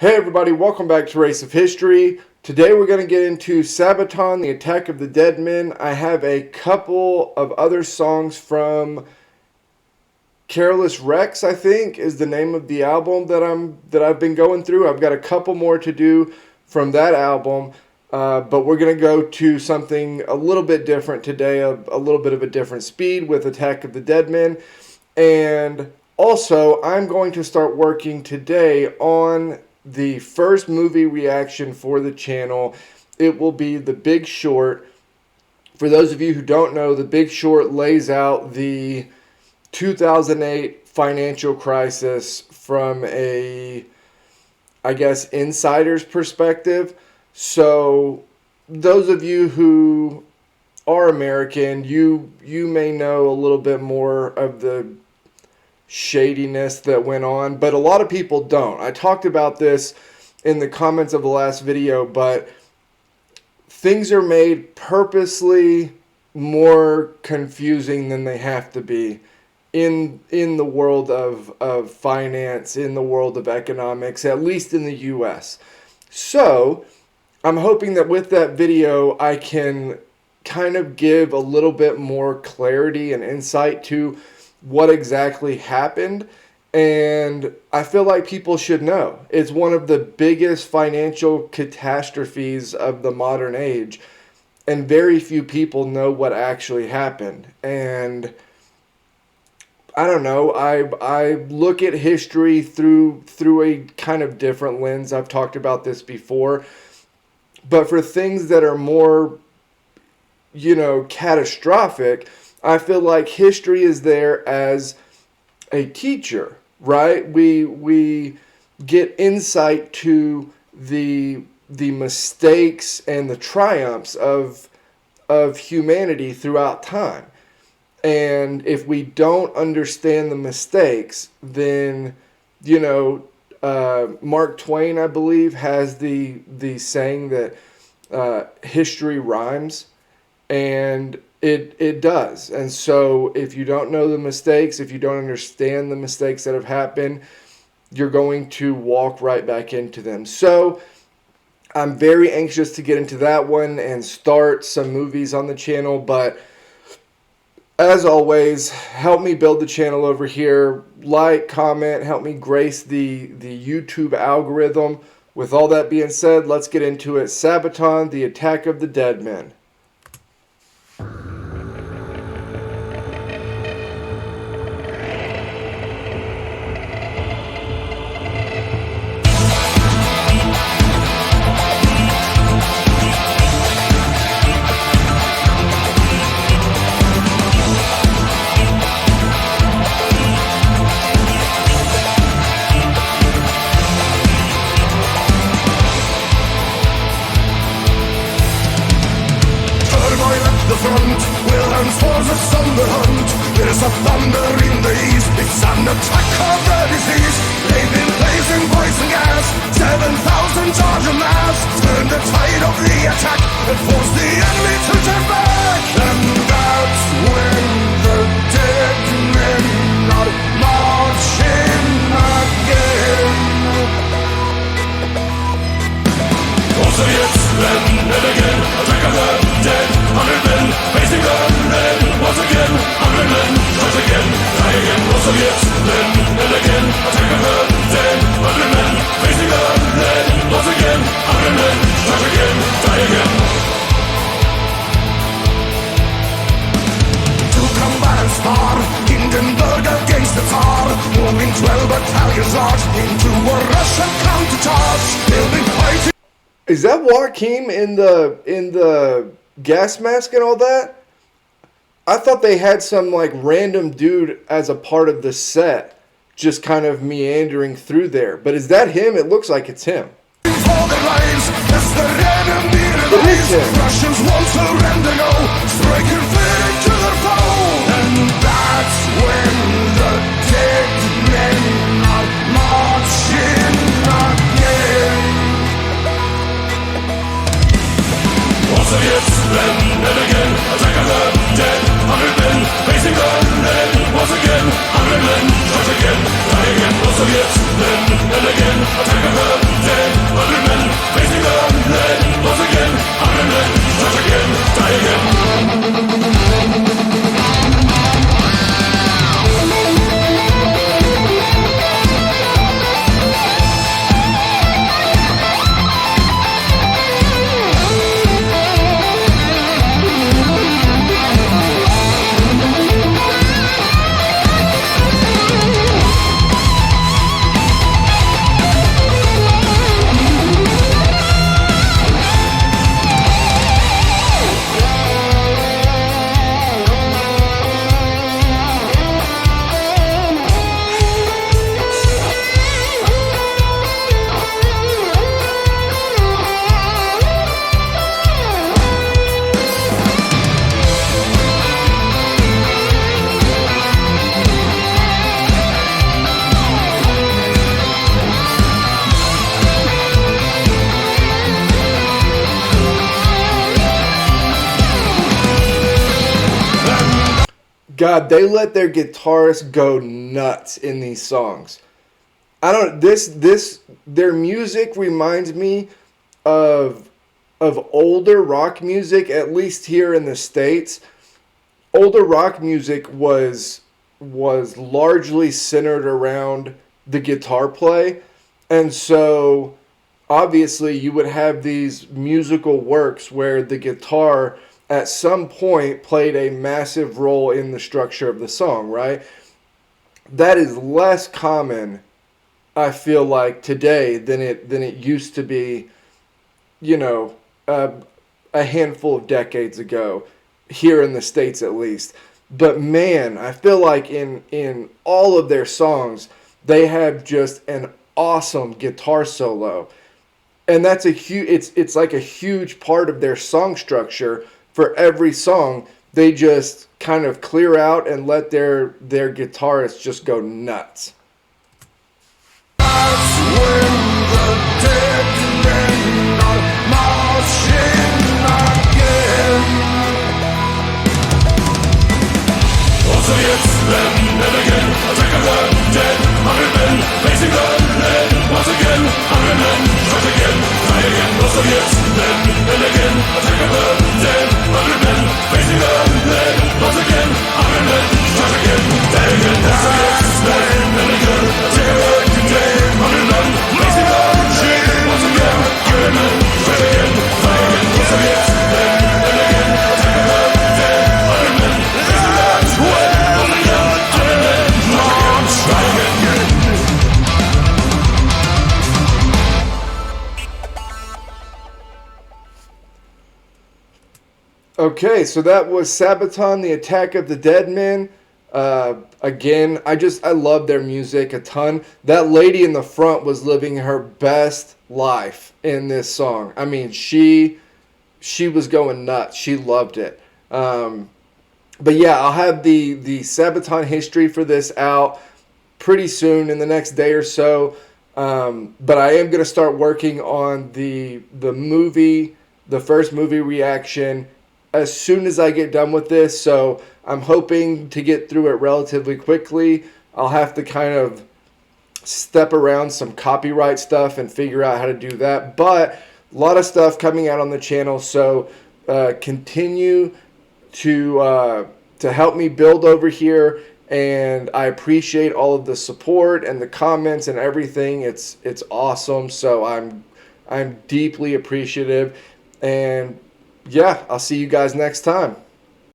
Hey everybody, welcome back to Race of History. Today we're going to get into Sabaton, the Attack of the Dead Men. I have a couple of other songs from Careless Rex, I think, is the name of the album that I've been going through. I've got a couple more to do from that album, but we're going to go to something a little bit different today, a little bit of a different speed with Attack of the Dead Men. And also, I'm going to start working today on the first movie reaction for the channel. It will be The Big Short. For those of you who don't know, The Big Short lays out the 2008 financial crisis from a, I guess, insider's perspective. So those of you who are American, you may know a little bit more of the shadiness that went on, but a lot of people don't. I talked about this in the comments of the last video, but things are made purposely more confusing than they have to be in the world of finance, in the world of economics, at least in the US. So I'm hoping that with that video I can kind of give a little bit more clarity and insight to what exactly happened, and I feel like people should know. It's one of the biggest financial catastrophes of the modern age, and very few people know what actually happened. And I don't know, I look at history through a kind of different lens. I've talked about this before, but for things that are more, catastrophic, I feel like history is there as a teacher, right? We get insight to the mistakes and the triumphs of humanity throughout time. And if we don't understand the mistakes, then, Mark Twain, I believe, has the saying that history rhymes, and it does. And so if you don't know the mistakes, if you don't understand the mistakes that have happened, you're going to walk right back into them. So I'm very anxious to get into that one and start some movies on the channel. But as always, help me build the channel over here. Like, comment, help me grace the YouTube algorithm. With all that being said, let's get into it. Sabaton, the Attack of the Dead Men. Forces on the hunt. There's a thunder in the east. It's an attack of the disease. They've been placing poison gas. 7,000 charge en masse. Turn the tide of the attack and force the enemy to turn back. And that's when the dead men are marching again. Also yet, then and again, attack of the dead. 100 men facing the dead. Once again, 100 men, charge again, die again. Also yet, then and again, attack of the dead. 100 men facing the dead. Once again, 100 men, charge again, die again. To combat and spar, Hindenburg against the Tsar. Moving 12 battalions large into a Russian countercharge. They'll be fighting. Is that Joachim in the gas mask and all that? I thought they had some like random dude as a part of the set, just kind of meandering through there. But is that him? It looks like it's him. It is him. Russians won't surrender, no. Striking fear to their foe. And that's when the dead men are marching again. Also yet, then and again, attack of the dead. 100 men facing the dead. Once again, 100 men charge again, die again. Also yet, then and again, attack of the dead. God, they let their guitarists go nuts in these songs. I don't their music reminds me of older rock music, at least here in the States. Older rock music was largely centered around the guitar play. And so obviously you would have these musical works where the guitar at some point played a massive role in the structure of the song, right? That is less common, I feel like, today than it used to be, you know, a handful of decades ago, here in the States at least. But man, I feel like in all of their songs, they have just an awesome guitar solo. And that's a huge it's like a huge part of their song structure. For every song, they just kind of clear out and let their guitarists just go nuts. That's when the dead men are marching again. Also jetzt and again, attack of the dead, 100 men, facing the lead, once again, 100 men, strike again, die again. Also jetzt and again, attack of the dead, 100 men, facing the lead, once again, 100 men, strike again, die again. Also jetzt and again, attack of the dead, 100 men, facing the lead, once again, 100 men, strike again, die again. Also jetzt and again, attack of the dead, 100 men, facing the lead. Okay, so that was Sabaton, the Attack of the Dead Men. Again, I love their music a ton. That lady in the front was living her best life in this song. I mean, she was going nuts. She loved it. But yeah, I'll have the Sabaton history for this out pretty soon, in the next day or so. But I am going to start working on the movie, the first movie reaction, as soon as I get done with this. So I'm hoping to get through it relatively quickly. I'll have to kind of step around some copyright stuff and figure out how to do that. But a lot of stuff coming out on the channel, so continue to help me build over here. And I appreciate all of the support and the comments and everything. It's awesome. So I'm deeply appreciative. And yeah, I'll see you guys next time.